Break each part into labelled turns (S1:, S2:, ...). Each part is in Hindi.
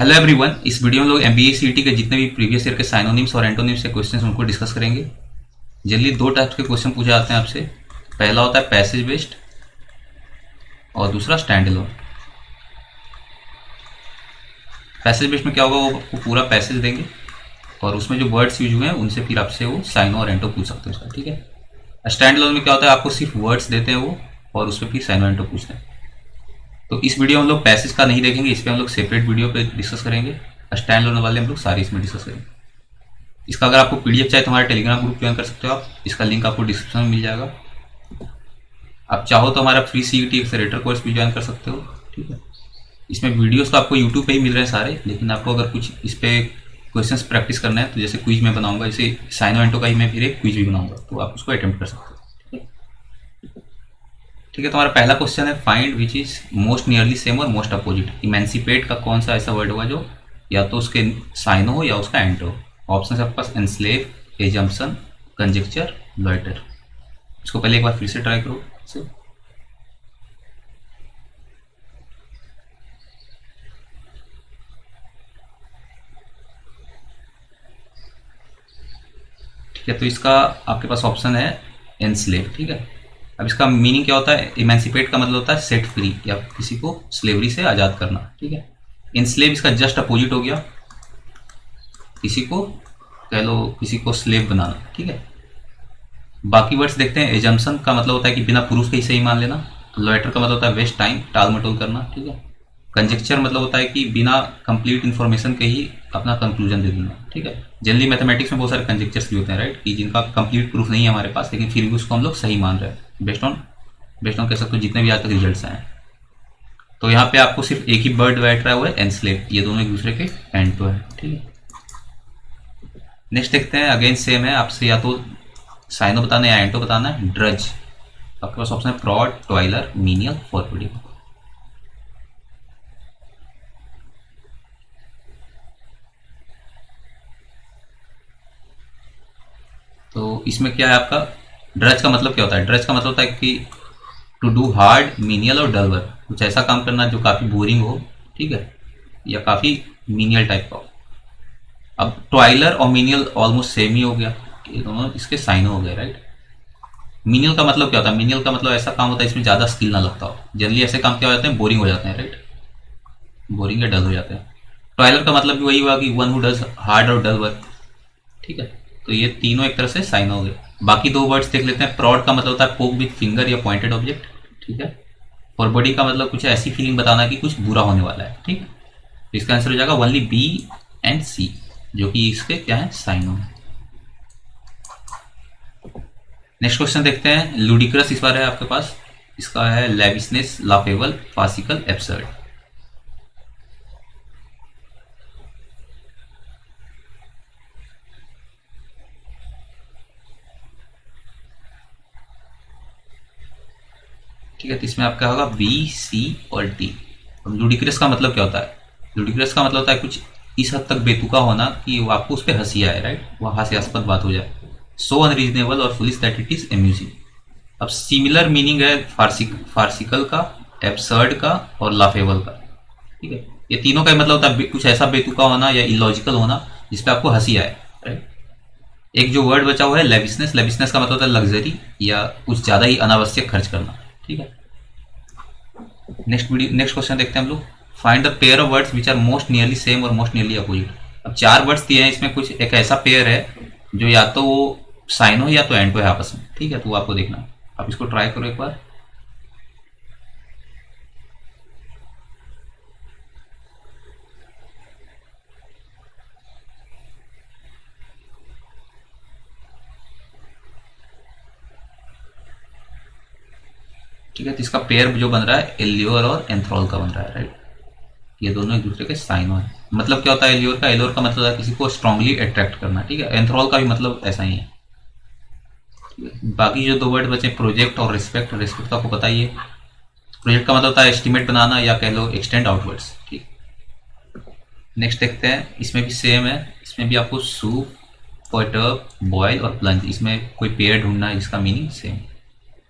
S1: हेलो एवरीवन, इस वीडियो में लोग एमबीए सीईटी के जितने भी प्रीवियस ईयर के साइनोनिम्स और एंटोनिम्स के क्वेश्चंस उनको डिस्कस करेंगे। जनरली दो टाइप्स के क्वेश्चन पूछे जाते हैं आपसे। पहला होता है पैसेज बेस्ड और दूसरा स्टैंड अलोन। पैसेज बेस्ड में क्या होगा, वो आपको पूरा पैसेज देंगे और उसमें जो वर्ड्स यूज हुए हैं उनसे फिर आपसे वो साइनो और एंटो पूछ सकते हो उसका, ठीक है। स्टैंड अलोन में क्या होता है, आपको सिर्फ वर्ड्स देते हैं वो और उस पर फिर साइनो एंटो पूछते हैं। तो इस वीडियो में हम लोग पैसेज का नहीं देखेंगे, इस पर हम लोग सेपरेट वीडियो पे डिस्कस करेंगे। स्टैंड अलोन वाले हम लोग सारे इसमें डिस्कस करेंगे। इसका अगर आपको पीडीएफ चाहिए तो हमारे टेलीग्राम ग्रुप ज्वाइन कर सकते हो आप, इसका लिंक आपको डिस्क्रिप्शन में मिल जाएगा। आप चाहो तो हमारा फ्री सीईटी एक्सेलेरेटर कोर्स भी ज्वाइन कर सकते हो, ठीक है। इसमें वीडियोस तो आपको यूट्यूब पे ही मिल रहे हैं सारे, लेकिन आपको अगर कुछ इस पे क्वेश्चंस प्रैक्टिस करना है तो जैसे क्विज में बनाऊंगा, जैसे साइनो एंटो का ही मैं फिर एक क्विज भी बनाऊंगा, तो आप उसको अटेम्प्ट कर सकते हो। ठीक है, तो हमारा पहला क्वेश्चन है find which is most nearly same और मोस्ट अपोजिट। इमेंसिपेट का कौन सा ऐसा वर्ड होगा जो या तो उसके साइनो हो या उसका एंटो हो। ऑप्शन है आपके पास एनस्लेव, एजम्पशन, कंजेक्चर, लॉइटर। इसको पहले एक बार फिर से ट्राई करो। ठीक है, तो इसका आपके पास ऑप्शन है एनस्लेव, ठीक है। अब इसका मीनिंग क्या होता है, इमेंसिपेट का मतलब होता है सेट फ्री या किसी को स्लेवरी से आज़ाद करना, ठीक है। एनस्लेव इसका जस्ट अपोजिट हो गया, किसी को कह लो किसी को स्लेव बनाना, ठीक है। बाकी वर्ड्स देखते हैं। एजम्पशन का मतलब होता है कि बिना प्रूफ के ही सही मान लेना। लॉइटर का मतलब होता है वेस्ट टाइम, टाल मटोल करना, ठीक है। कंजेक्चर मतलब होता है कि बिना कंप्लीट इन्फॉर्मेशन के ही अपना कंक्लूजन दे देना, ठीक है। जनरली मैथमेटिक्स में बहुत सारे कंजेक्चर्स भी होते हैं, राइट, कि जिनका कंप्लीट प्रूफ नहीं है हमारे पास, लेकिन फिर भी उसको हम लोग सही मान रहे हैं बेस्ड ऑन कह सकते हो जितने भी आज तक रिजल्ट्स आए हैं। तो यहाँ पे आपको सिर्फ एक ही वर्ड बैठ रहा है, वो है एनस्लेव। ये दोनों एक दूसरे के एंटो है, ठीक है। नेक्स्ट देखते हैं, अगेन सेम है, आपसे या तो साइनो बताना है या एंटो बताना है। ड्रज, आपके पास ऑप्शन है प्रॉड, टॉयलर, मीनियल, फॉरवर्डिंग। तो इसमें क्या है आपका, ड्रज का मतलब क्या होता है। ड्रज का मतलब होता है कि टू डू हार्ड, मीनियल और डल वर्क, कुछ ऐसा काम करना जो काफ़ी बोरिंग हो, ठीक है, या काफ़ी मीनियल टाइप का हो। अब टॉयलर और मीनियल ऑलमोस्ट सेम ही हो गया, ये दोनों इसके साइनो हो गए, राइट। मीनियल का मतलब क्या होता है, मीनियल का मतलब ऐसा काम होता है इसमें ज़्यादा स्किल ना लगता हो। जनरली ऐसे काम क्या हो जाते हैं, बोरिंग हो जाते हैं, राइट, बोरिंग या डल हो जाते हैं। टॉयलर का मतलब भी वही हुआ कि वन हु डज हार्ड और डल वर्क, ठीक है। तो ये तीनों एक तरह से साइन हो गए। बाकी दो वर्ड्स देख लेते हैं। प्रॉड का मतलब होता है पोक विथ फिंगर या पॉइंटेड ऑब्जेक्ट, ठीक है। फॉरवर्डिंग का मतलब कुछ ऐसी फीलिंग बताना कि कुछ बुरा होने वाला है, ठीक है। तो इसका आंसर हो जाएगा ओनली बी एंड सी, जो कि इसके क्या है, साइनो है। नेक्स्ट क्वेश्चन देखते हैं। लुडिक्रस इस बार है आपके पास, इसका है लेविसनेस, लाफेबल, फासिकल, एब्सर्ड। ठीक है, तो इसमें आपका होगा बी, सी और डी। लुडिक्रस का मतलब क्या होता है, लुडिक्रस का मतलब होता है कुछ इस हद तक बेतुका होना कि वो आपको उस पर हंसी आए, राइट, वो हास्यास्पद बात हो जाए। सो अनरीजनेबल और foolish that it is amusing. अब सिमिलर मीनिंग है फार्सिकल का, एब्सर्ड का और लाफेबल का, ठीक है। ये तीनों का मतलब होता है कुछ ऐसा बेतुका होना या इलॉजिकल होना जिसपे आपको हंसी आए, राइट। एक जो वर्ड बचा हुआ है लेविसनेस, लेविसनेस का मतलब होता है लग्जरी या कुछ ज़्यादा ही अनावश्यक खर्च करना, ठीक है। नेक्स्ट क्वेश्चन देखते हैं हम लोग। Find the pair of words which are most nearly same और मोस्ट नियरली अपोजिट। अब चार वर्ड्स दिए हैं, इसमें कुछ एक ऐसा पेयर है जो या तो वो साइनो या तो एंटो है आपस में, ठीक है। तो आपको देखना है, आप इसको ट्राई करो एक बार। ठीक है, तो इसका पेयर जो बन रहा है एल्योर और एंथ्रॉल का बन रहा है, राइट। ये दोनों एक दूसरे के साइनो है। मतलब क्या होता है एल्योर का, एल्योर का मतलब है किसी को स्ट्रांगली अट्रैक्ट करना, ठीक है। एंथ्रॉल का भी मतलब ऐसा ही है। बाकी जो दो वर्ड बचे प्रोजेक्ट और रिस्पेक्ट, रिस्पेक्ट तो आपको पता ही है। प्रोजेक्ट का मतलब होता है एस्टिमेट बनाना या कह लो एक्सटेंड आउटवर्ड्स, ठीक। नेक्स्ट देखते हैं, इसमें भी सेम है, इसमें भी आपको सूप, पर्टर्ब, बॉयल और प्लंज, इसमें कोई पेयर ढूंढना है जिसका मीनिंग सेम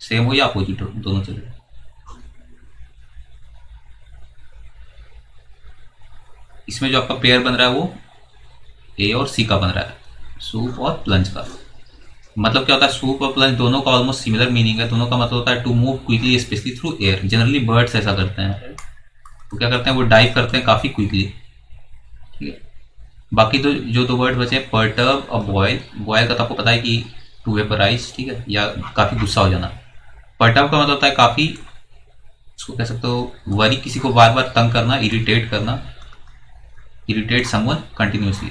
S1: सेम हो या अपोजिट हो, दोनों चले। इसमें जो आपका पेयर बन रहा है वो ए और सी का बन रहा है, सूप और प्लंज का। मतलब क्या होता है, सूप और प्लंज दोनों का ऑलमोस्ट सिमिलर मीनिंग है। दोनों का मतलब होता है to move quickly specially through air. Generally birds ऐसा करते हैं, तो क्या करते हैं वो डाइव करते हैं काफ़ी क्विकली, ठीक है। बाकी तो जो दो वर्ड बचे, पर्टर्ब और बॉयल। बॉयल का तो आपको पता है कि टू वेपराइज, ठीक है, या काफ़ी गुस्सा हो जाना। पर्टर्ब का मतलब होता है काफ़ी, उसको कह सकते हो वरी, किसी को बार बार तंग करना, इरिटेट करना, इरिटेट समवन कंटिन्यूसली।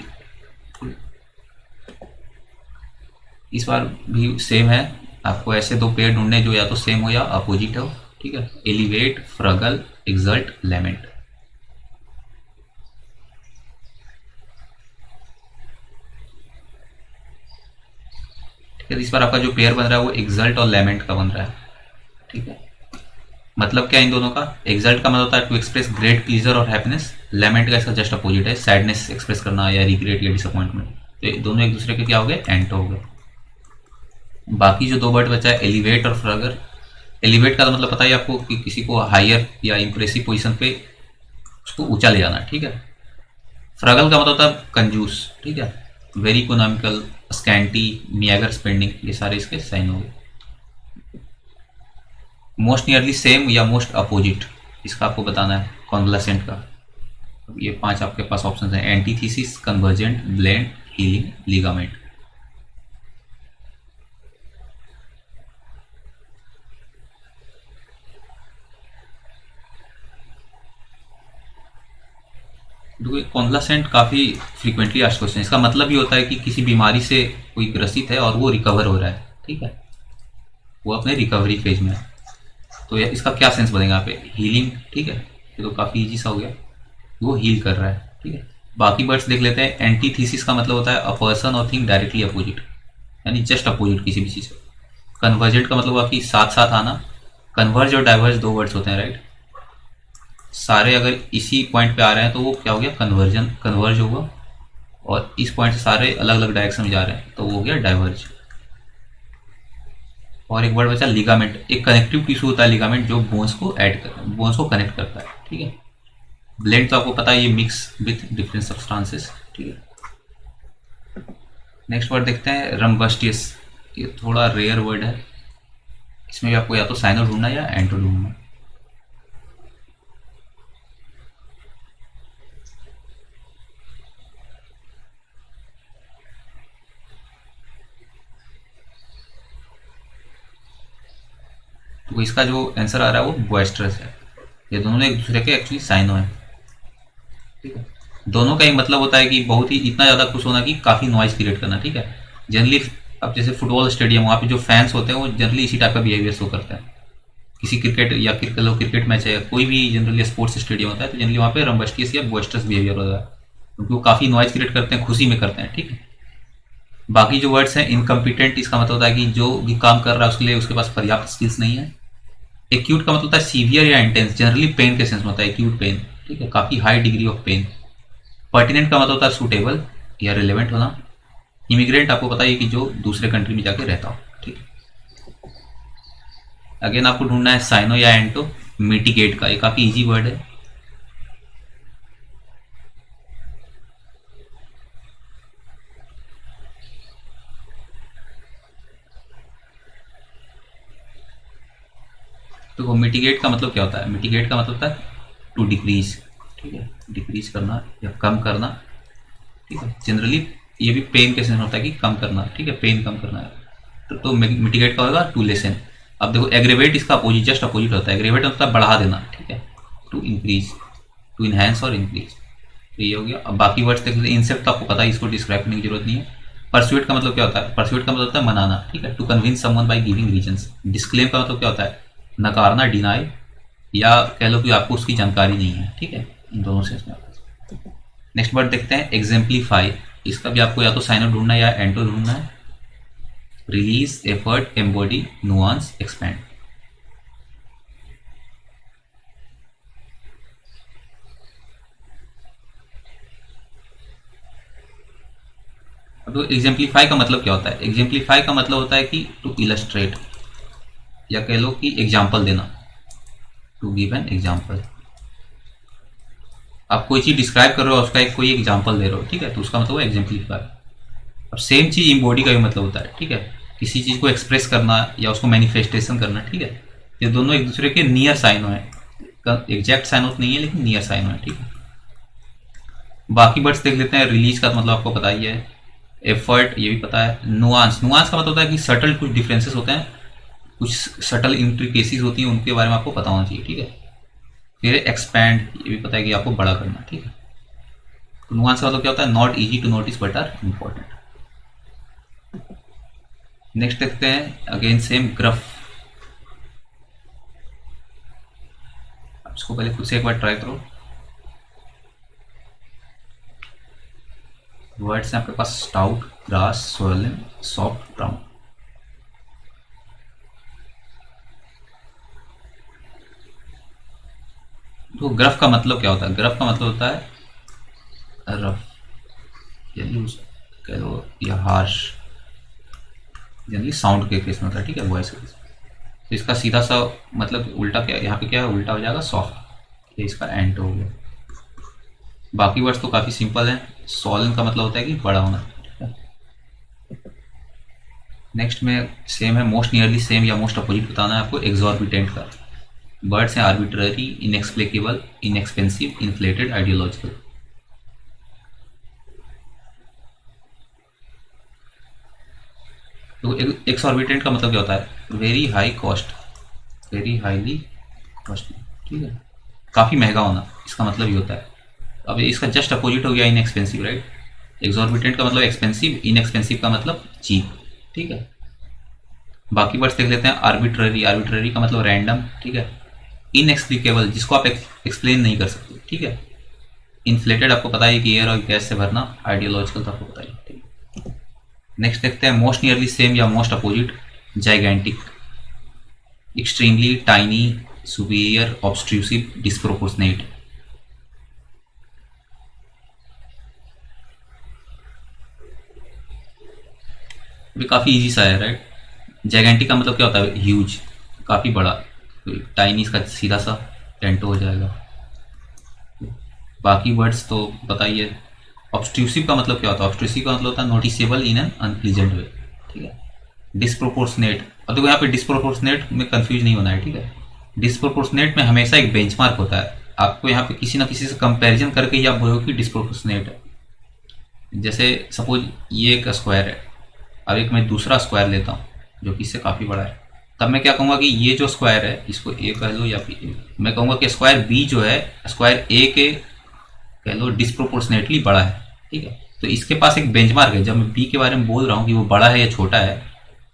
S1: इस बार भी सेम है, आपको ऐसे दो पेयर ढूंढने जो या तो सेम हो या अपोजिट हो, ठीक है। Elevate, frugal, exalt, lament. ठीक है, इस बार आपका जो पेयर बन रहा है वो एक्सल्ट और लेमेंट का बन रहा है, ठीक है। मतलब क्या इन दोनों का, एक्सल्ट का मतलब होता है टू एक्सप्रेस ग्रेट प्लीजर और हैप्पीनेस। लेमेंट का इसका जस्ट अपोजिट है, सैडनेस एक्सप्रेस करना या रिग्रेट या डिसअपॉइंटमेंट। तो ये दोनों एक दूसरे के क्या हो गए, एंटो हो गए। बाकी जो दो वर्ड बचा है, एलिवेट और फ्रगर। एलिवेट का तो मतलब पता है आपको कि किसी को हायर या इंप्रेसिव पोजीशन पे उसको ऊंचा ले जाना, ठीक है। फ्रगल का मतलब होता है कंजूस, ठीक है, वेरी इकोनॉमिकल, स्कैंटी, मियागर स्पेंडिंग, ये सारे इसके साइन हो गए। मोस्ट नियरली सेम या मोस्ट अपोजिट, इसका आपको बताना है कॉन्वलेसेंट का। ये 5 आपके पास ऑप्शन हैं, antithesis, convergent, blend, healing, ligament. देखो कॉन्वलेसेंट काफ़ी फ्रीक्वेंटली आस्क्ड क्वेश्चन। इसका मतलब ये होता है कि किसी बीमारी से कोई ग्रसित है और वो रिकवर हो रहा है, ठीक है, वो अपने रिकवरी फेज में है। तो इसका क्या सेंस बनेगा यहाँ पे, हीलिंग, ठीक है, ये तो काफ़ी इजी सा हो गया, वो हील कर रहा है, ठीक है। बाकी वर्ड्स देख लेते हैं। एंटीथीसिस का मतलब होता है अ पर्सन और थिंग डायरेक्टली अपोजिट, यानी जस्ट अपोजिट किसी भी चीज़ से। कन्वर्जेंट का मतलब हुआ कि साथ साथ आना। कन्वर्ज और डाइवर्ज दो वर्ड्स होते हैं, राइट। सारे अगर इसी पॉइंट पे आ रहे हैं तो वो क्या हो गया, कन्वर्जन, कन्वर्ज होगा। और इस पॉइंट से सारे अलग अलग डायरेक्शन में जा रहे हैं तो वो हो गया डाइवर्ज। और एक वर्ड बचा लिगामेंट। एक कनेक्टिव टिश्यू होता है लिगामेंट, जो बोन्स को ऐड कर, बोन्स को कनेक्ट करता है, ठीक है। ब्लेंड तो आपको पता है ये मिक्स विथ डिफरेंट सब्सटेंसेस, ठीक है। नेक्स्ट वर्ड देखते हैं, रम्बस्टियस। ये थोड़ा रेयर वर्ड है, इसमें भी आपको या तो साइनो ढूंढना है या एंटो ढूंढना है। तो इसका जो आंसर आ रहा है वो बॉयस्ट्रस है। ये दोनों एक दूसरे के एक्चुअली साइनो है, ठीक है। दोनों का एक मतलब होता है कि बहुत ही इतना ज़्यादा खुश होना कि काफ़ी नॉइज क्रिएट करना, ठीक है। जनरली अब जैसे फुटबॉल स्टेडियम, वहाँ पे जो फैंस होते हैं वो जनरली इसी टाइप का बिहेवियर शो करते हैं। किसी क्रिकेट या क्रिकेट मैच है, कोई भी जनरली स्पोर्ट्स स्टेडियम होता है, तो जनरली वहाँ पे रम्बस्टियस या बॉयस्ट्रस बिहेवियर होता है, क्योंकि वो काफ़ी नॉइज क्रिएट करते हैं, खुशी में करते हैं, ठीक है। बाकी जो वर्ड्स हैं, इनकम्पिटेंट, इसका मतलब होता है कि जो भी काम कर रहा है उसके लिए उसके पास पर्याप्त स्किल्स नहीं है। एक्यूट का मतलब होता है सीवियर या इंटेंस, जनरली पेन के सेंस में होता है एक्यूट पेन, ठीक है, काफ़ी high degree of pain. Pertinent का मतलब होता है सूटेबल या रिलेवेंट होना। इमिग्रेंट आपको पता है कि जो दूसरे कंट्री में जाके रहता हो, ठीक है। अगेन आपको ढूंढना है साइनो या एंटो। मिटिगेट का, ये काफ़ी इजी वर्ड है। तो मिटिगेट का मतलब क्या होता है, मिटिगेट का मतलब होता है टू डिक्रीज, ठीक है, डिक्रीज करना या कम करना, ठीक है। जनरली ये भी पेन के सेंस होता है कि कम करना, ठीक है, पेन कम करना है। तो मिटिगेट का होगा टू लेसन। अब देखो एग्रेवेट इसका अपोजिट, जस्ट अपोजिट होता है। एग्रेवेट मतलब बढ़ा देना, ठीक है, टू इंक्रीज, टू इनहेंस और इंक्रीज। तो ये हो गया। अब बाकी वर्ड्स देख लेते हैं। इंसेप्ट तो आपको पता है, इसको डिस्क्राइब करने की जरूरत नहीं है। परस्यूट का मतलब क्या होता है, परस्यूट का मतलब होता है मनाना, ठीक है, to convince someone by giving reasons. Disclaim का मतलब क्या होता है, नकारना, डिनाई, या कह लो कि आपको उसकी जानकारी नहीं है, ठीक है, इन दोनों से इसमें। नेक्स्ट वर्ड देखते हैं, एग्जेम्पलीफाई। इसका भी आपको या तो साइनो ढूंढना है या एंटो ढूंढना है। Release, effort, embody, nuance, expand. अब एग्जेम्पलीफाई का मतलब क्या होता है, एग्जेम्पलीफाई का मतलब होता है कि टू इलस्ट्रेट, या कह लो कि एग्जाम्पल देना, टू गिव एन एग्जाम्पल। आप कोई चीज़ डिस्क्राइब कर रहे हो, उसका एक कोई एग्जाम्पल दे रहे हो, ठीक है, तो उसका मतलब वो एग्जाम्पलीफाई। अब सेम चीज़ इम्बॉडी का भी मतलब होता है, ठीक है, किसी चीज़ को एक्सप्रेस करना या उसको मैनिफेस्टेशन करना, ठीक है। ये दोनों एक दूसरे के नियर साइन है, एग्जैक्ट साइन होता नहीं है लेकिन नियर साइन है, ठीक है। बाकी वर्ड्स देख लेते हैं। रिलीज का मतलब आपको पता ही है, एफर्ट ये भी पता है। नुआंस, नुआंस का मतलब होता है कि सटल कुछ डिफरेंसेस होते हैं, कुछ सटल इंट्रिकेसीज होती हैं, उनके बारे में आपको पता होना चाहिए, ठीक है। फिर एक्सपैंड, ये भी पता है कि आपको बड़ा करना, ठीक है। तो नुआंस का मतलब क्या होता है, not easy to notice but are important. Next देखते हैं, अगेन सेम ग्रफ। इसको पहले खुद से एक बार ट्राई करो। वर्ड्स हैं आपके पास, stout, grass, sullen, soft, brown. तो ग्रफ का मतलब क्या होता है, ग्रफ का मतलब होता है रफ, जनरली कह लो, या हार्श, जनरली साउंड के केस में होता है, ठीक है, वॉइस के केस में। तो इसका सीधा सा मतलब उल्टा क्या, यहाँ पे क्या है, उल्टा हो जाएगा सॉफ्ट, ये इसका एंट हो गया। बाकी वर्ड्स तो काफ़ी सिंपल हैं। सॉलन का मतलब होता है कि बड़ा होना, ठीक है। नेक्स्ट में सेम है, मोस्ट नियरली सेम या मोस्ट अपोजिट बताना है आपको। एग्जॉर्बिटेंट का वर्ड्स हैं, arbitrary, inexplicable, inexpensive, inflated, ideological. तो एक्सॉर्बिटेंट का मतलब क्या होता है, very high cost, very highly costly, ठीक है, काफ़ी महंगा होना, इसका मतलब ये होता है। अब इसका जस्ट अपोजिट हो गया इनएक्सपेंसिव, राइट। एक्सॉर्बिटेंट का मतलब एक्सपेंसिव, इनएक्सपेंसिव का मतलब चीप, ठीक है। बाकी वर्ड्स देख लेते हैं। आर्बिट्ररी, आर्बिट्ररी का मतलब रैंडम, ठीक है। इनएक्सप्लिकेबल, जिसको आप एक्सप्लेन नहीं कर सकते, ठीक है। इन्फ्लेटेड आपको पता है कि एयर और गैस से भरना। आइडियोलॉजिकल तो आपको पता ही, ठीक है। नेक्स्ट देखते हैं, मोस्ट नियरली सेम या most opposite. Gigantic, extremely, tiny, superior, obtrusive, disproportionate. भी काफ़ी इजी सा है, राइट। जाइगेंटिक का मतलब क्या होता है, ह्यूज, काफ़ी बड़ा। टाइनी इसका सीधा सा टेंटो हो जाएगा। बाकी वर्ड्स तो बताइए। ऑब्स्ट्रूसिव का मतलब क्या होता है, ऑब्स्ट्रूसिव का मतलब होता है नोटिसेबल इन एन अनप्लीजेंट वे, ठीक है। डिस्प्रोपोर्शनेट, अब देखो यहाँ पे डिस्प्रोपोर्शनेट में कंफ्यूज नहीं होना है, ठीक है। डिस्प्रोपोर्शनेट में हमेशा एक बेंचमार्क होता है, आपको यहाँ पे किसी ना किसी से कंपैरिजन करके ही आप बोलोगे कि डिस्प्रोपोर्शनेट है। जैसे सपोज ये एक स्क्वायर है, अब एक मैं दूसरा स्क्वायर लेता हूँ जो कि इससे काफ़ी बड़ा है, तब मैं क्या कहूँगा कि ये जो स्क्वायर है इसको ए कह लो, या फिर मैं कहूँगा कि स्क्वायर बी जो है स्क्वायर ए के कह लो डिस्प्रोपोर्शनेटली बड़ा है, ठीक है। तो इसके पास एक बेंचमार्क है, जब मैं बी के बारे में बोल रहा हूँ कि वो बड़ा है या छोटा है,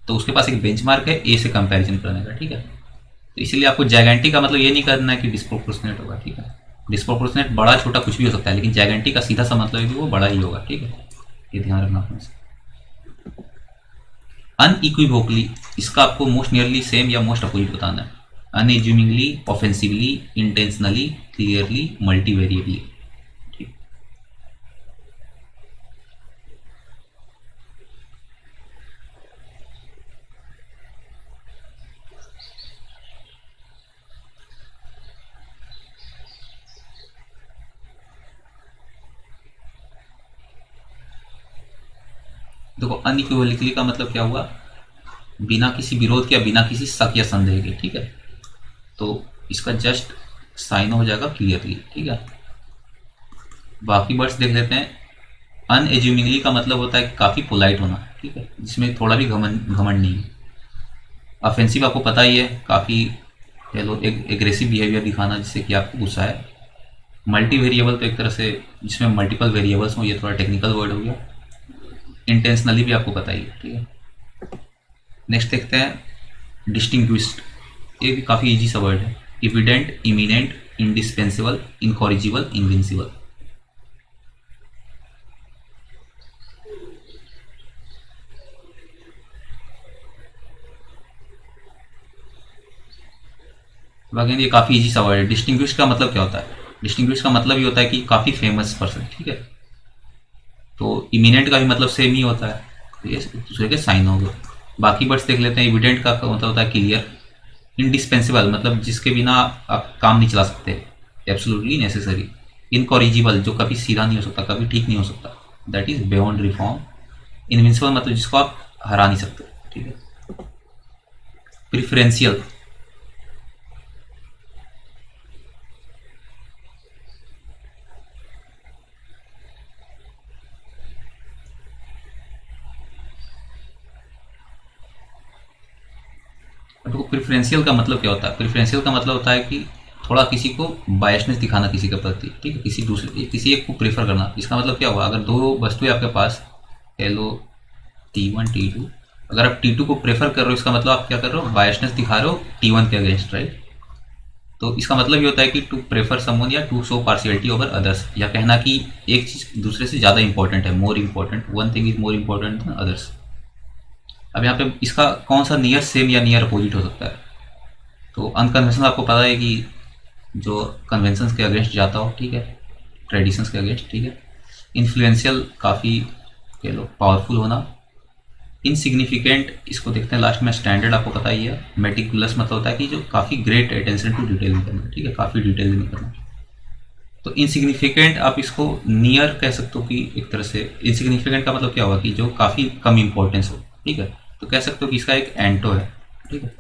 S1: तो उसके पास एक बेंचमार्क है ए से कंपैरिजन करने का, ठीक है। तो इसीलिए आपको जाइगेंटिक का मतलब ये नहीं करना है कि डिस्प्रोपोर्शनेट होगा, ठीक है। डिस्प्रोपोर्शनेट बड़ा छोटा कुछ भी हो सकता है, लेकिन जाइगेंटिक का सीधा सा मतलब है कि वो बड़ा ही होगा, ठीक है। ये ध्यान रखना अपने से। अनइक्विवोकली, इसका आपको मोस्ट नियरली सेम या मोस्ट अपोजिट बताना है। अनएज्यूमिंगली, ऑफेंसिवली, इंटेंशनली, क्लियरली, मल्टीवेरिएबली। देखो अनइक्विवोकली का मतलब क्या हुआ, बिना किसी विरोध के या बिना किसी शक या संदेह के, ठीक है। तो इसका जस्ट साइन हो जाएगा क्लियरली, ठीक है। बाकी वर्ड्स देख लेते हैं। अनएज्यूमिंगली का मतलब होता है काफ़ी पोलाइट होना, ठीक है, जिसमें थोड़ा भी घमंड नहीं है। ऑफेंसिव आपको पता ही है, काफ़ी कह लो एग्रेसिव बिहेवियर दिखाना जिससे कि आपको गुस्सा है। मल्टी वेरिएबल तो एक तरह से जिसमें मल्टीपल वेरिएबल्स हों, ये थोड़ा टेक्निकल वर्ड हो गया। इंटेंशनली भी आपको पता ही है, ठीक है। नेक्स्ट देखते हैं डिस्टिंग्विश्ड, ये भी काफ़ी इजी सा वर्ड है। Evident, eminent, indispensable, incorrigible, invincible. बाकी ये काफ़ी इजी सा वर्ड है। डिस्टिंग्विश का मतलब क्या होता है, डिस्टिंग्विश का मतलब ये होता है कि काफ़ी फेमस पर्सन, ठीक है। तो इमिनेंट का भी मतलब सेम ही होता है, तो ये दूसरे के साइन हो गए। बाकी वर्ड्स देख लेते हैं। एविडेंट का मतलब होता है क्लियर। इंडिस्पेंसिबल मतलब जिसके बिना आप काम नहीं चला सकते, एब्सोल्युटली नेसेसरी। इनकॉरिजिबल, जो कभी सीधा नहीं हो सकता, कभी ठीक नहीं हो सकता, that is beyond reform. Invincible मतलब जिसको आप हरा नहीं सकते, ठीक है। प्रिफरेंशियल, तो प्रिफरेंशियल का मतलब क्या होता है? प्रिफरेंशियल का मतलब होता है कि थोड़ा किसी को बायसनेस दिखाना किसी के प्रति, ठीक है, किसी एक को प्रेफर करना। इसका मतलब क्या हुआ? अगर दो वस्तुएं आपके पास, कह लो T1 T2, अगर आप T2 को प्रेफर कर रहे हो, इसका मतलब आप क्या कर रहे हो? बायसनेस दिखा रहे हो T1 के अगेंस्ट, राइट। तो इसका मतलब ये होता है कि टू प्रेफर समवन या to show partiality over others, या कहना कि एक चीज़ दूसरे से ज़्यादा इंपॉर्टेंट है, more important, one thing is more important than others. अब यहाँ पे इसका कौन सा नियर सेम या नियर अपोजिट हो सकता है? तो अनकन्वेंशनल आपको पता है कि जो कन्वेंशंस के अगेंस्ट जाता हो, ठीक है, ट्रेडिशंस के अगेंस्ट, ठीक है। इन्फ्लुएंशियल, काफ़ी कह लो पावरफुल होना। इनसिग्निफिकेंट, इसको देखते हैं लास्ट में। स्टैंडर्ड आपको पता ही है। मेटिकुलस मतलब होता है कि जो काफ़ी ग्रेट अटेंशन टू डिटेल में करना, ठीक है, काफ़ी डिटेल में करना। तो इनसिग्निफिकेंट आप इसको नियर कह सकते हो कि एक तरह से इनसिग्निफिकेंट का मतलब क्या होगा कि जो काफ़ी कम इंपॉर्टेंस हो, ठीक है। तो कह सकते हो कि इसका एक एंटो है, ठीक है,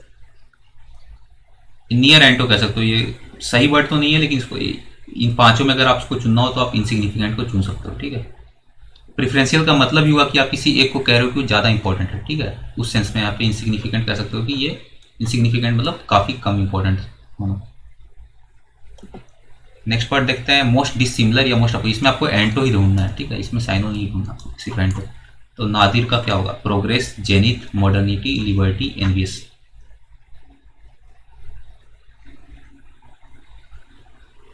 S1: नियर एंटो कह सकते हो। ये सही वर्ड तो नहीं है, लेकिन इसको इन पांचों में अगर आपको चुनना हो तो आप इनसिग्निफिकेंट को चुन सकते हो, ठीक है। प्रिफरेंशियल का मतलब ही हुआ कि आप किसी एक को कह रहे हो कि वो ज़्यादा इंपॉर्टेंट है, ठीक है, उस सेंस में यहाँ पे इनसिग्निफिकेंट कह सकते हो कि ये इनसिग्निफिकेंट मतलब काफ़ी कम इंपॉर्टेंट होना। नेक्स्ट पार्ट देखते हैं, मोस्ट डिसिमिलर या मोस्ट अपोजिट। इसमें आपको एंटो ही ढूंढना है, ठीक है, इसमें साइनो नहीं ढूंढना, सिर्फ एंटो। तो नादिर का क्या होगा? Progress, zenith, modernity, liberty, envious.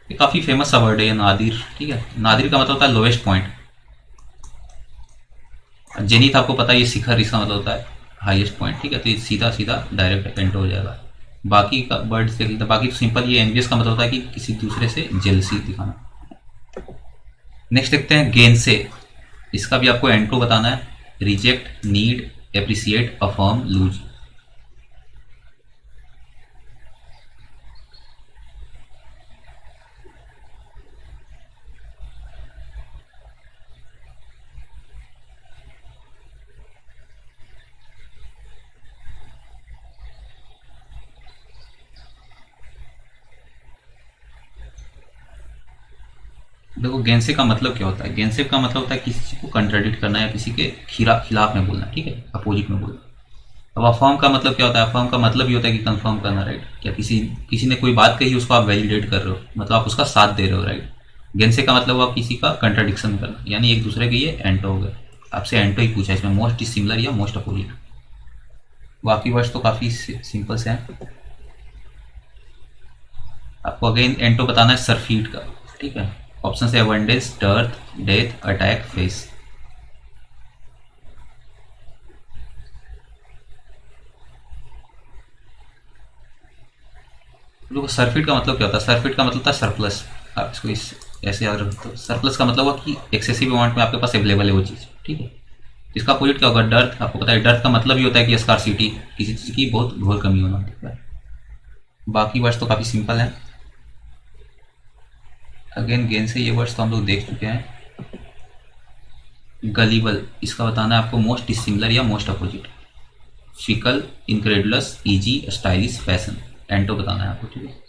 S1: ये काफ़ी फेमस सा वर्ड है ये नादिर, ठीक है। नादिर का मतलब होता है लोवेस्ट पॉइंट। जेनिथ आपको पता है ये शिखर, इसका मतलब होता है हाईएस्ट पॉइंट, ठीक है। तो ये सीधा सीधा डायरेक्ट एंटर हो जाएगा। बाकी का वर्ड्स देख लेते हैं। बाकी तो सिंपल, ये एनवियस का मतलब होता है कि किसी दूसरे से जेलसी दिखाना। नेक्स्ट देखते हैं गेन से। इसका भी आपको एंट्रो बताना है। Reject, need, appreciate, affirm, lose. देखो गेंसे का मतलब क्या होता है? गेंसे का मतलब होता है किसी चीज को कंट्राडिक्ट करना या किसी के खिलाफ में बोलना, ठीक है, अपोजिट में बोलना। अब अफर्म का मतलब क्या होता है? अफर्म का मतलब ये होता है कि कंफर्म करना, राइट। क्या किसी किसी ने कोई बात कही, उसको आप वैलिडेट कर रहे हो, मतलब आप उसका साथ दे रहे हो, राइट। गेंसे का मतलब हुआ किसी का कंट्राडिक्शन करना, यानी एक दूसरे के ये एंटो हो गए। आपसे एंटो ही पूछा इसमें, मोस्ट डिसिमिलर या मोस्ट अपोजिट। बाकी वर्ड्स तो काफ़ी सिंपल से हैं। आपको अगेन एंटो बताना है सरफीट का, ठीक है। ऑप्शन है abundance, dearth, death, attack, face. देखो सरफिट का मतलब क्या होता है? सरफिट का मतलब होता है सरप्लस। आप इसको इस ऐसे याद रखते हो। सरप्लस का मतलब हुआ कि एक्सेसिव अमाउंट में आपके पास अवेलेबल है वो चीज़, ठीक है। इसका अपोजिट क्या होगा? डर्थ। आपको पता है डर्थ का मतलब ही होता है कि स्कार्सिटी, किसी चीज़ की बहुत घोर कमी होना, ठीक है। बाकी वर्ड्स तो काफ़ी सिंपल हैं। अगेन गेन से ये वर्ड्स तो हम लोग देख चुके हैं। गलीबल, इसका बताना है आपको मोस्ट डिसिमिलर या most opposite. Fickle, incredulous, easy, stylish, fashion. एंटो बताना है आपको, ठीक है।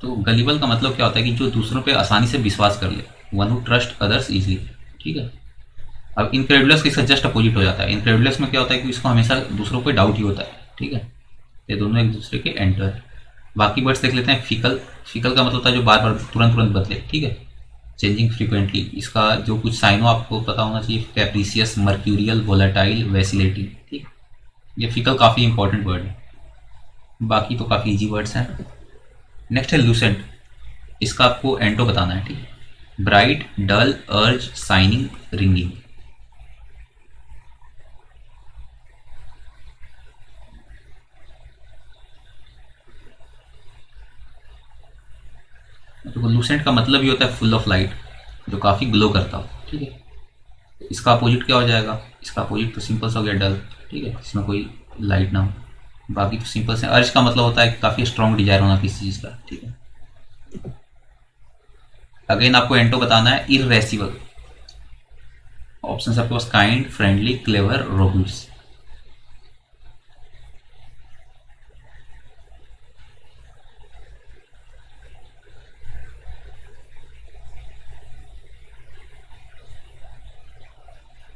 S1: तो गलीबल का मतलब क्या होता है कि जो दूसरों पे आसानी से विश्वास कर ले, one who trust others easily, ठीक है। अब इनक्रेडुलस इसका जस्ट अपोजिट हो जाता है। इनक्रेडुलस में क्या होता है कि इसको हमेशा दूसरों पे डाउट ही होता है, ठीक है। ये दोनों एक दूसरे के एंटर है। बाकी वर्ड्स देख लेते हैं। फिकल, फिकल का मतलब होता है जो बार बार तुरंत तुरंत बदले, ठीक है, चेंजिंग फ्रीक्वेंटली। इसका जो कुछ साइनो आपको पता होना चाहिए, कैप्रिसियस, मर्क्यूरियल, वोलेटाइल, वैसिलेटिंग, ठीक। ये फिकल काफ़ी इंपॉर्टेंट वर्ड है। बाकी तो काफ़ी इजी वर्ड्स हैं। नेक्स्ट है लूसेंट। इसका आपको एंटो बताना है, ठीक है। ब्राइट, डल, अर्ज, शाइनिंग, रिंगिंग। तो लूसेंट का मतलब ही होता है फुल ऑफ लाइट, जो काफ़ी ग्लो करता हो, ठीक है। इसका अपोजिट क्या हो जाएगा? इसका अपोजिट तो सिंपल सा हो गया, डल, ठीक है, इसमें कोई लाइट ना हो। बाकी तो सिंपल से अर्ज का मतलब होता है काफ़ी स्ट्रॉन्ग डिजायर होना किसी चीज़ का, ठीक है। अगेन आपको एंटो बताना है इरेसिबल। ऑप्शन आपके पास काइंड, फ्रेंडली, क्लेवर, रोब्यूस।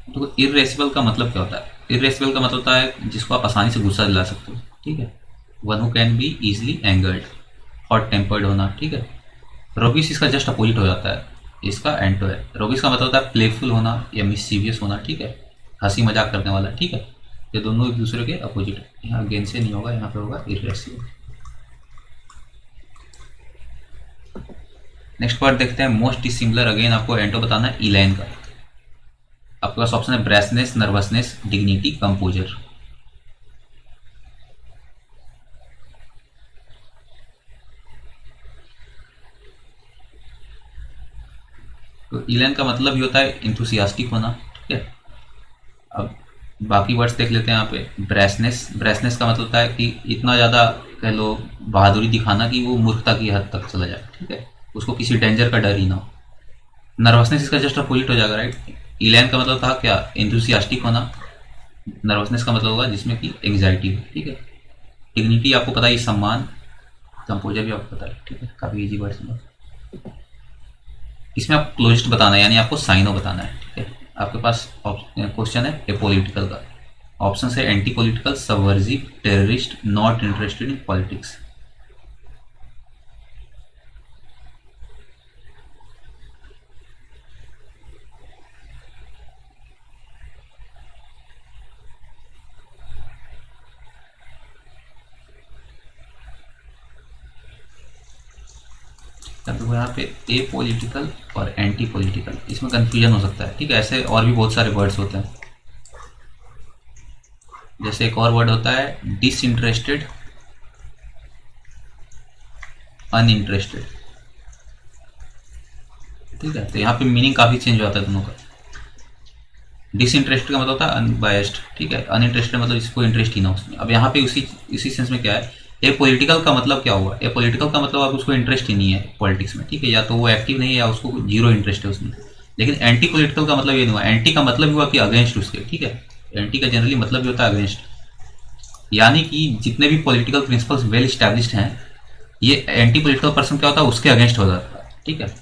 S1: तो इरेसिबल का मतलब क्या होता है? इरेसिबल का मतलब होता है जिसको आप आसानी से गुस्सा दिला सकते हो, ठीक है। One who can be easily angered, hot tempered होना, ठीक है। रोबिस इसका जस्ट अपोजिट हो जाता है, इसका एंटो है। रोबिस का मतलब होता है प्लेफुल होना या मिसचीवियस होना, ठीक है, हंसी मजाक करने वाला, ठीक है। ये दोनों एक दूसरे के अपोजिट है। यहाँ गेन से नहीं होगा, यहाँ पे होगा इरेसिबल। नेक्स्ट वर्ड देखते हैं मोस्ट डिसिमिलर। अगेन आपको एंटो बताना है इलैन का। आपके पास ऑप्शन है ब्रेसनेस, नर्वसनेस, डिग्निटी, कंपोजर। तो इलैन का मतलब ही होता है इंथुसियास्टिक होना, ठीक है। अब बाकी वर्ड्स देख लेते हैं यहाँ पे। ब्रेसनेस, ब्रेसनेस का मतलब होता है कि इतना ज़्यादा कह लो बहादुरी दिखाना कि वो मूर्खता की हद तक चला जाए, ठीक है, उसको किसी डेंजर का डर ही ना हो। नर्वसनेस इसका जस्ट अपोजिट हो जाएगा, राइट। इलैन का मतलब था क्या? एंथुसियास्टिक होना। नर्वसनेस का मतलब होगा जिसमें कि एंग्जाइटी हो, ठीक है। डिग्निटी आपको पता है सम्मान। कंपोजर भी आपको पता है, ठीक है, काफ़ी इजी वर्ड्स में। इसमें आप क्लोजिस्ट बताना है, यानी आपको साइनो बताना है, ठीक है। आपके पास क्वेश्चन है एपोलिटिकल का। ऑप्शन है anti political, subversive, terrorist, not interested in politics. तो यहाँ पे ए पॉलिटिकल और एंटी पॉलिटिकल, इसमें कंफ्यूजन हो सकता है, ठीक है। ऐसे और भी बहुत सारे वर्ड्स होते हैं। जैसे एक और वर्ड होता है डिसइंटरेस्टेड, अनइंटरेस्टेड, ठीक है। तो यहाँ पे मीनिंग काफ़ी चेंज हो जाता है दोनों का। डिसइंटरेस्टेड का मतलब होता है अनबायस्ड, ठीक है। अनइंटरेस्टेड मतलब इसको इंटरेस्ट ही ना उसमें। अब यहाँ पे इसी सेंस में क्या है, ए पॉलिटिकल का मतलब क्या हुआ? ए पॉलिटिकल का मतलब अब उसको इंटरेस्ट ही नहीं है पॉलिटिक्स में, ठीक है, या तो वो एक्टिव नहीं है या उसको जीरो इंटरेस्ट है उसमें। लेकिन एंटी पॉलिटिकल का मतलब ये नहीं हुआ। एंटी का मतलब हुआ कि अगेंस्ट उसके, ठीक है। एंटी का जनरली मतलब भी होता है अगेंस्ट, यानी कि जितने भी पॉलिटिकल प्रिंसिपल्स वेल स्टैब्लिश्ड हैं, ये एंटी पॉलिटिकल पर्सन क्या होता है उसके अगेंस्ट हो जाता है, ठीक है।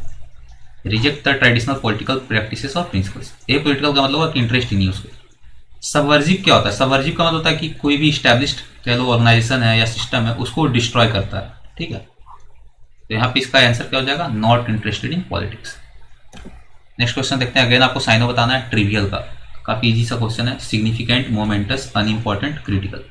S1: Reject the traditional political practices और प्रिंसिपल्स। ए पॉलिटिकल का मतलब हुआ कि इंटरेस्ट ही नहीं है उसको। सबवर्जिव क्या होता है? सबवर्जिव का मतलब होता है कि कोई भी स्टैब्लिश्ड कह लो ऑर्गेनाइजेशन है या सिस्टम है उसको डिस्ट्रॉय करता है, ठीक है। तो यहाँ पे इसका आंसर क्या हो जाएगा? Not interested in politics. Next question देखते हैं। अगेन आपको साइनो बताना है ट्रिवियल का। काफी इजी सा क्वेश्चन है। Significant, moments, unimportant, critical.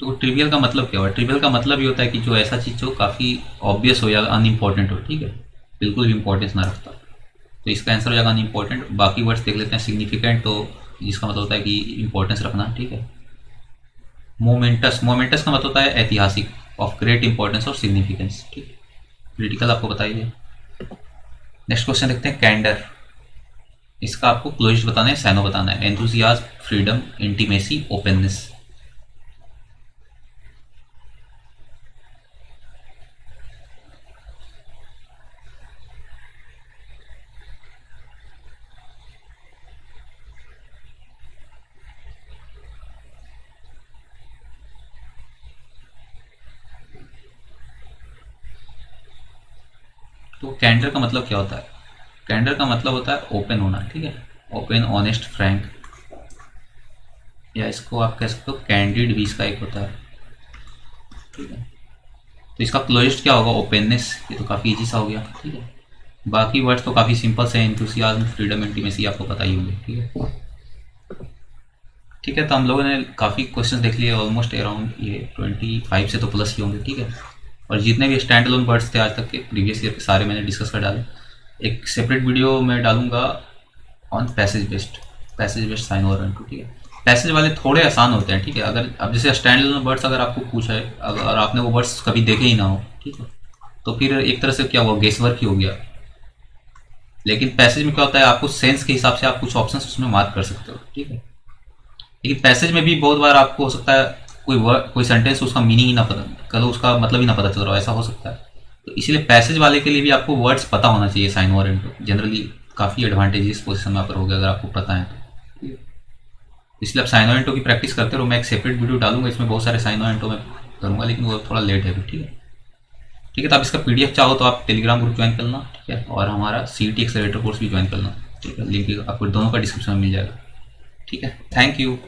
S1: तो ट्रिवियल का मतलब क्या हुआ? ट्रिवियल का मतलब ये होता है कि जो ऐसा चीज हो काफी ऑब्वियस हो या अनइम्पॉर्टेंट हो, ठीक है, बिल्कुल भी इंपॉर्टेंस ना रखता। तो इसका आंसर हो जाएगा अनइम्पॉर्टेंट। बाकी वर्ड्स देख लेते हैं। सिग्निफिकेंट तो जिसका मतलब होता है कि इंपॉर्टेंस रखना, ठीक है। मोमेंटस, मोमेंटस का मतलब होता है ऐतिहासिक, ऑफ ग्रेट इंपॉर्टेंस और सिग्निफिकेंस, ठीक है। क्रिटिकल आपको बताइए। नेक्स्ट क्वेश्चन देखते हैं कैंडर। इसका आपको क्लोज बताना है, सैनो बताना है। Enthusiasm, freedom, intimacy, openness. तो कैंडर का मतलब क्या होता है? कैंडर का मतलब होता है ओपन होना, ठीक है। ओपन, ऑनेस्ट, फ्रैंक, या इसको आप कह सकते हो कैंडिड भी इसका एक होता है, ठीक है। तो इसका क्लोजेस्ट क्या होगा? ओपननेस। ये तो काफ़ी इजी सा हो गया, ठीक है। बाकी वर्ड्स तो काफ़ी सिंपल से हैं। इंथुसियाज्म, फ्रीडम, इंटीमेसी आपको पता ही होंगे, ठीक है। ठीक है, तो हम लोगों ने काफ़ी क्वेश्चन देख लिए, ऑलमोस्ट अराउंड ये 25 से तो प्लस ही होंगे, ठीक है। और जितने भी स्टैंड अलोन वर्ड्स थे आज तक के प्रीवियस ईयर के सारे मैंने डिस्कस कर डाले। एक सेपरेट वीडियो मैं डालूंगा ऑन पैसेज बेस्ड साइन और रन टू, ठीक है। पैसेज वाले थोड़े आसान होते हैं, ठीक है। अगर अब जैसे स्टैंड अलोन वर्ड्स अगर आपको पूछा है, अगर आपने वो वर्ड्स कभी देखे ही ना हो, ठीक है, तो फिर एक तरह से क्या हुआ, गेस वर्क ही हो गया। लेकिन पैसेज में क्या होता है, आपको सेंस के हिसाब से आप कुछ ऑप्शन उसमें मार्क कर सकते हो, ठीक है। लेकिन पैसेज में भी बहुत बार आपको हो सकता है कोई वर्ड, कोई सेंटेंस उसका मीनिंग ही ना पता, कल उसका मतलब ही ना पता चल रहा हो, ऐसा हो सकता है। तो इसलिए पैसेज वाले के लिए भी आपको वर्ड्स पता होना चाहिए, साइन ओवर जनरली काफ़ी एडवांटेजेस पोजिशन में पर होगा अगर आपको पता है तो। इसलिए आप साइन ओवर की प्रैक्टिस करते रहो। मैं एक सेपरेट वीडियो डालूंगा, इसमें बहुत सारे साइन ओवर में करूँगा, लेकिन वो थोड़ा लेट है अभी, ठीक है। ठीक है, तो आप इसका पीडीएफ चाहो तो आप टेलीग्राम ग्रुप ज्वाइन करना, ठीक है, और हमारा सीईटी एक्सेलरेटर कोर्स भी ज्वाइन करना, ठीक है। लिंक आपको दोनों का डिस्क्रिप्शन में मिल जाएगा, ठीक है। Thank you.